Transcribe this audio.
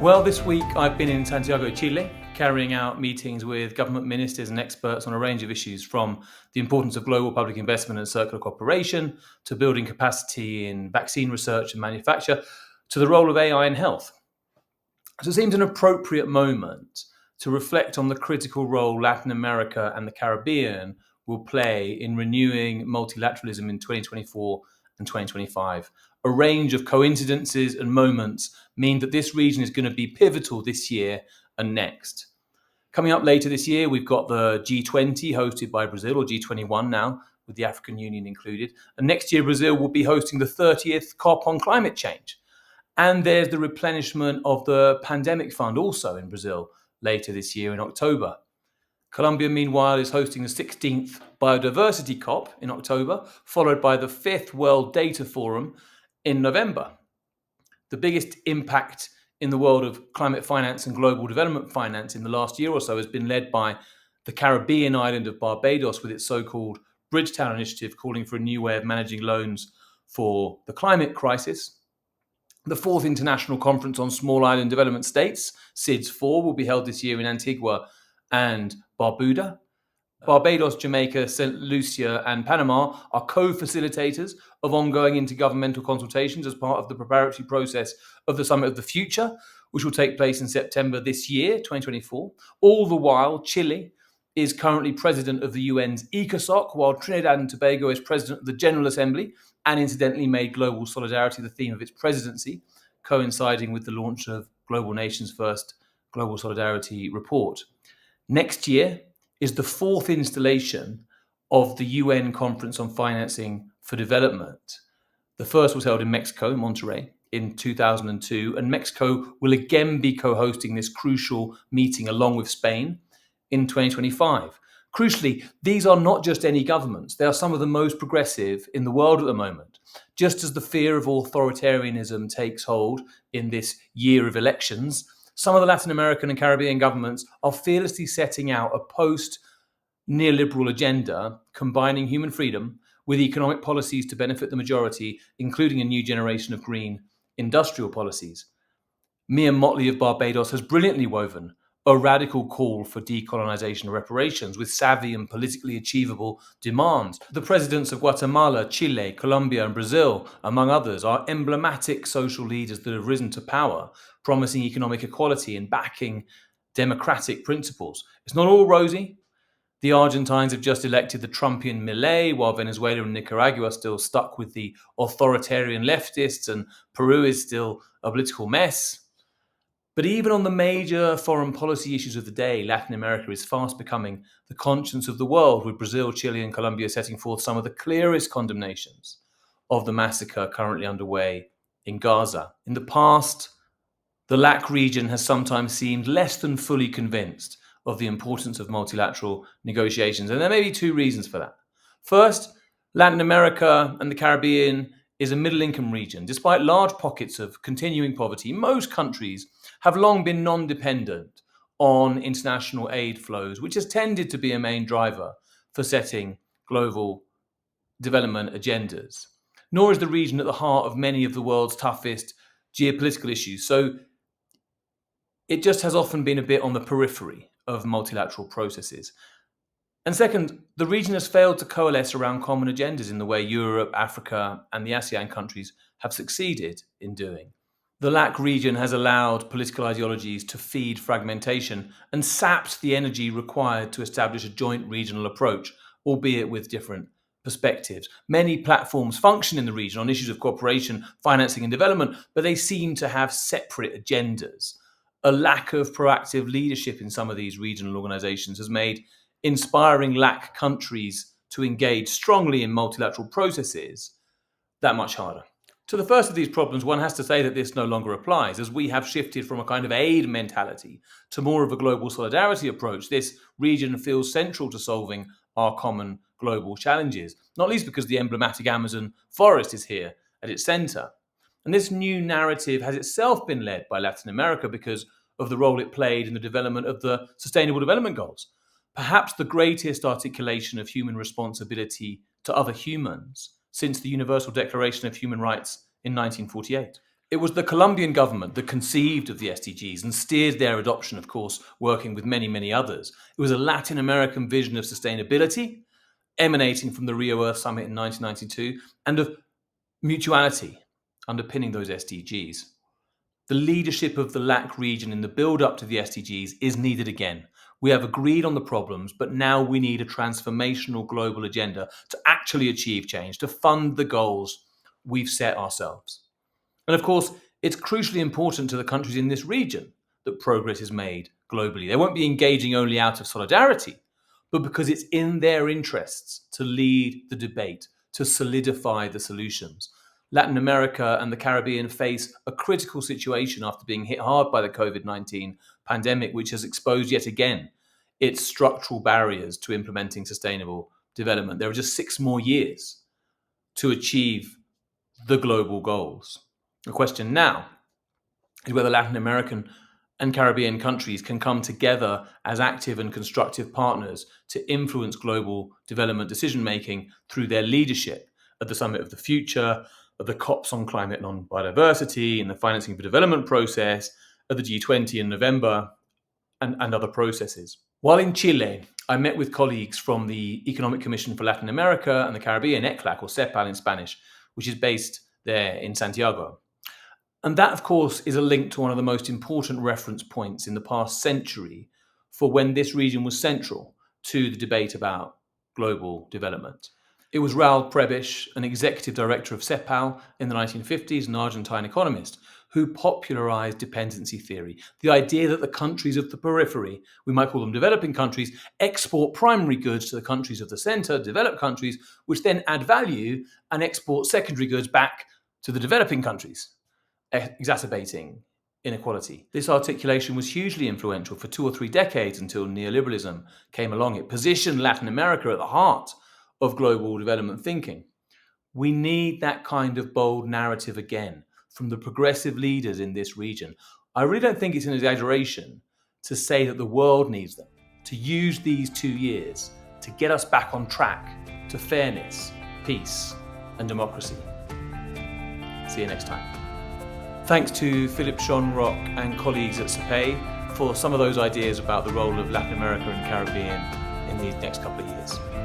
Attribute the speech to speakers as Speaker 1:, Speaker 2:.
Speaker 1: Well, this week I've been in Santiago, Chile, carrying out meetings with government ministers and experts on a range of issues, from the importance of global public investment and circular cooperation to building capacity in vaccine research and manufacture to the role of AI in health. So it seems an appropriate moment to reflect on the critical role Latin America and the Caribbean will play in renewing multilateralism in 2024 and 2025. A range of coincidences and moments mean that this region is going to be pivotal this year and next. Coming up later this year, we've got the G20 hosted by Brazil, or G21 now, with the African Union included. And next year, Brazil will be hosting the 30th COP on climate change. And there's the replenishment of the pandemic fund also in Brazil later this year in October. Colombia, meanwhile, is hosting the 16th biodiversity COP in October, followed by the 5th World Data Forum in November. The biggest impact in the world of climate finance and global development finance in the last year or so has been led by the Caribbean island of Barbados with its so-called Bridgetown initiative, calling for a new way of managing loans for the climate crisis. The 4th International Conference on Small Island Development States, SIDS-4, will be held this year in Antigua and Barbuda. Barbados, Jamaica, St. Lucia and Panama are co-facilitators of ongoing intergovernmental consultations as part of the preparatory process of the Summit of the Future, which will take place in September this year, 2024. All the while, Chile is currently president of the UN's ECOSOC, while Trinidad and Tobago is president of the General Assembly, and incidentally made global solidarity the theme of its presidency, coinciding with the launch of Global Nations First Global Solidarity Report. Next year is the 4th installation of the UN Conference on Financing for Development. The first was held in Mexico, Monterrey, in 2002, and Mexico will again be co-hosting this crucial meeting along with Spain in 2025. Crucially, these are not just any governments. They are some of the most progressive in the world at the moment. Just as the fear of authoritarianism takes hold in this year of elections, some of the Latin American and Caribbean governments are fearlessly setting out a post-neoliberal agenda, combining human freedom with economic policies to benefit the majority, including a new generation of green industrial policies. Mia Motley of Barbados has brilliantly woven a radical call for decolonization and reparations with savvy and politically achievable demands. The presidents of Guatemala, Chile, Colombia, and Brazil, among others, are emblematic social leaders that have risen to power, promising economic equality and backing democratic principles. It's not all rosy. The Argentines have just elected the Trumpian Milei, while Venezuela and Nicaragua are still stuck with the authoritarian leftists, and Peru is still a political mess. But even on the major foreign policy issues of the day, Latin America is fast becoming the conscience of the world, with Brazil, Chile, and Colombia setting forth some of the clearest condemnations of the massacre currently underway in Gaza. In the past, the LAC region has sometimes seemed less than fully convinced of the importance of multilateral negotiations, and there may be two reasons for that. First, Latin America and the Caribbean is a middle-income region. Despite large pockets of continuing poverty, most countries have long been non-dependent on international aid flows, which has tended to be a main driver for setting global development agendas. Nor is the region at the heart of many of the world's toughest geopolitical issues. So it just has often been a bit on the periphery of multilateral processes. And second, the region has failed to coalesce around common agendas in the way Europe, Africa, and the ASEAN countries have succeeded in doing. The LAC region has allowed political ideologies to feed fragmentation and sapped the energy required to establish a joint regional approach, albeit with different perspectives. Many platforms function in the region on issues of cooperation, financing, and development, but they seem to have separate agendas. A lack of proactive leadership in some of these regional organizations has made inspiring LAC countries to engage strongly in multilateral processes that much harder. To the first of these problems, one has to say that this no longer applies, as we have shifted from a kind of aid mentality to more of a global solidarity approach. This region feels central to solving our common global challenges, not least because the emblematic Amazon forest is here at its center. And this new narrative has itself been led by Latin America because of the role it played in the development of the Sustainable Development Goals, perhaps the greatest articulation of human responsibility to other humans since the Universal Declaration of Human Rights in 1948. It was the Colombian government that conceived of the SDGs and steered their adoption, of course, working with many, many others. It was a Latin American vision of sustainability, emanating from the Rio Earth Summit in 1992, and of mutuality underpinning those SDGs. The leadership of the LAC region in the build-up to the SDGs is needed again. We have agreed on the problems, but now we need a transformational global agenda to actually achieve change, to fund the goals we've set ourselves. And of course, it's crucially important to the countries in this region that progress is made globally. They won't be engaging only out of solidarity, but because it's in their interests to lead the debate, to solidify the solutions. Latin America and the Caribbean face a critical situation after being hit hard by the COVID-19 pandemic, which has exposed yet again its structural barriers to implementing sustainable development. There are just 6 more years to achieve the global goals. The question now is whether Latin American and Caribbean countries can come together as active and constructive partners to influence global development decision-making through their leadership at the Summit of the Future, at the COPs on climate and on biodiversity, in the financing for development process, at the G20 in November, and other processes. While in Chile, I met with colleagues from the Economic Commission for Latin America and the Caribbean, ECLAC, or CEPAL in Spanish, which is based there in Santiago. And that, of course, is a link to one of the most important reference points in the past century for when this region was central to the debate about global development. It was Raul Prebisch, an executive director of CEPAL in the 1950s, an Argentine economist, who popularized dependency theory, the idea that the countries of the periphery, we might call them developing countries, export primary goods to the countries of the center, developed countries, which then add value and export secondary goods back to the developing countries, exacerbating inequality. This articulation was hugely influential for 2 or 3 decades until neoliberalism came along. It positioned Latin America at the heart of global development thinking. We need that kind of bold narrative again from the progressive leaders in this region. I really don't think it's an exaggeration to say that the world needs them, to use these 2 years to get us back on track to fairness, peace, and democracy. See you next time. Thanks to Philip Schonrock and colleagues at CEPAL for some of those ideas about the role of Latin America and the Caribbean in these next couple of years.